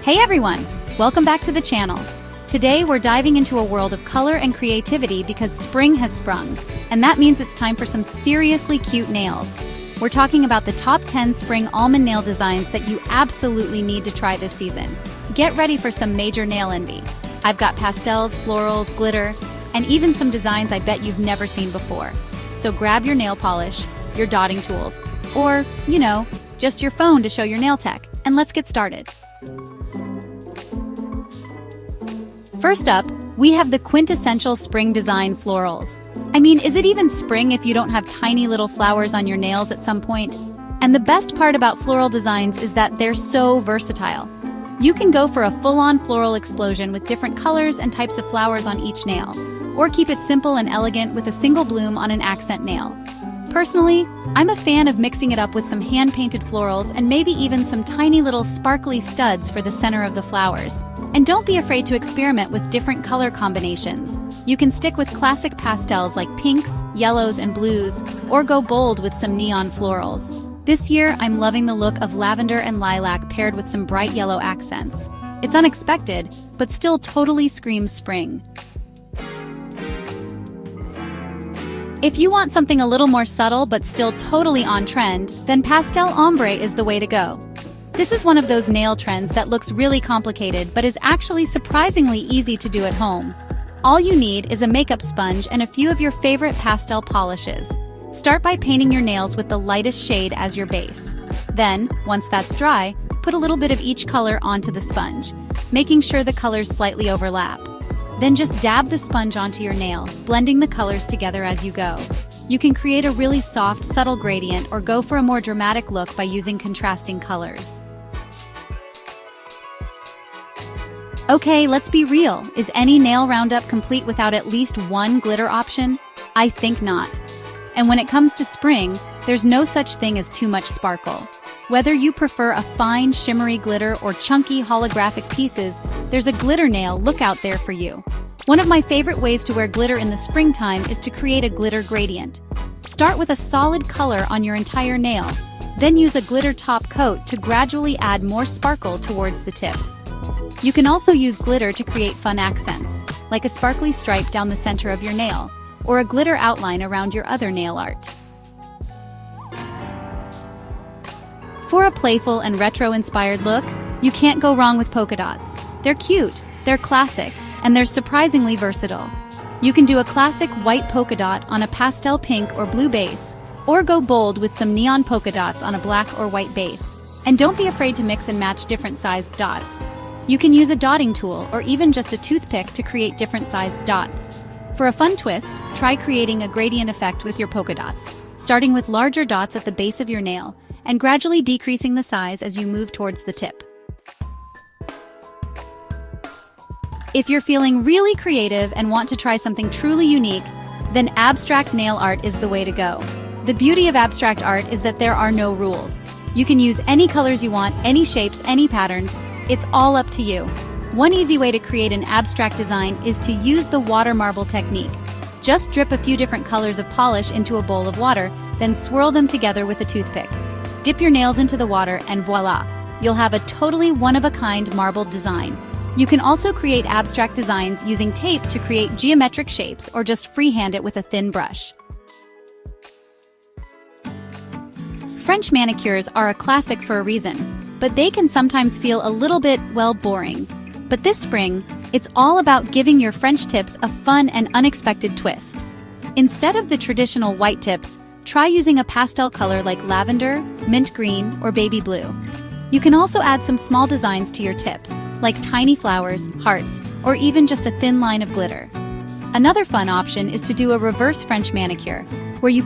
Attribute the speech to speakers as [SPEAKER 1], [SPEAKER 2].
[SPEAKER 1] Hey everyone! Welcome back to the channel. Today we're diving into a world of color and creativity because spring has sprung, and that means it's time for some seriously cute nails. We're talking about the top 10 spring almond nail designs that you absolutely need to try this season. Get ready for some major nail envy. I've got pastels, florals, glitter, and even some designs I bet you've never seen before. So grab your nail polish, your dotting tools, or, just your phone to show your nail tech, and let's get started. First up, we have the quintessential spring design florals. I mean, is it even spring if you don't have tiny little flowers on your nails at some point? And the best part about floral designs is that they're so versatile. You can go for a full-on floral explosion with different colors and types of flowers on each nail, or keep it simple and elegant with a single bloom on an accent nail. Personally, I'm a fan of mixing it up with some hand-painted florals and maybe even some tiny little sparkly studs for the center of the flowers. And don't be afraid to experiment with different color combinations. You can stick with classic pastels like pinks, yellows, and blues, or go bold with some neon florals. This year, I'm loving the look of lavender and lilac paired with some bright yellow accents. It's unexpected, but still totally screams spring. If you want something a little more subtle but still totally on trend, then pastel ombre is the way to go. This is one of those nail trends that looks really complicated but is actually surprisingly easy to do at home. All you need is a makeup sponge and a few of your favorite pastel polishes. Start by painting your nails with the lightest shade as your base. Then, once that's dry, put a little bit of each color onto the sponge, making sure the colors slightly overlap. Then just dab the sponge onto your nail, blending the colors together as you go. You can create a really soft, subtle gradient or go for a more dramatic look by using contrasting colors. Okay, let's be real. Is any nail roundup complete without at least one glitter option? I think not. And when it comes to spring, there's no such thing as too much sparkle. Whether you prefer a fine, shimmery glitter or chunky holographic pieces, there's a glitter nail look out there for you. One of my favorite ways to wear glitter in the springtime is to create a glitter gradient. Start with a solid color on your entire nail, then use a glitter top coat to gradually add more sparkle towards the tips. You can also use glitter to create fun accents, like a sparkly stripe down the center of your nail, or a glitter outline around your other nail art. For a playful and retro-inspired look, you can't go wrong with polka dots. They're cute, they're classic, and they're surprisingly versatile. You can do a classic white polka dot on a pastel pink or blue base, or go bold with some neon polka dots on a black or white base. And don't be afraid to mix and match different sized dots. You can use a dotting tool or even just a toothpick to create different sized dots. For a fun twist, try creating a gradient effect with your polka dots, starting with larger dots at the base of your nail and gradually decreasing the size as you move towards the tip. If you're feeling really creative and want to try something truly unique, then abstract nail art is the way to go. The beauty of abstract art is that there are no rules. You can use any colors you want, any shapes, any patterns. It's all up to you. One easy way to create an abstract design is to use the water marble technique. Just drip a few different colors of polish into a bowl of water, then swirl them together with a toothpick. Dip your nails into the water and voila! You'll have a totally one-of-a-kind marbled design. You can also create abstract designs using tape to create geometric shapes or just freehand it with a thin brush. French manicures are a classic for a reason, but they can sometimes feel a little bit, boring. But this spring, it's all about giving your French tips a fun and unexpected twist. Instead of the traditional white tips, try using a pastel color like lavender, mint green, or baby blue. You can also add some small designs to your tips, like tiny flowers, hearts, or even just a thin line of glitter. Another fun option is to do a reverse French manicure, where you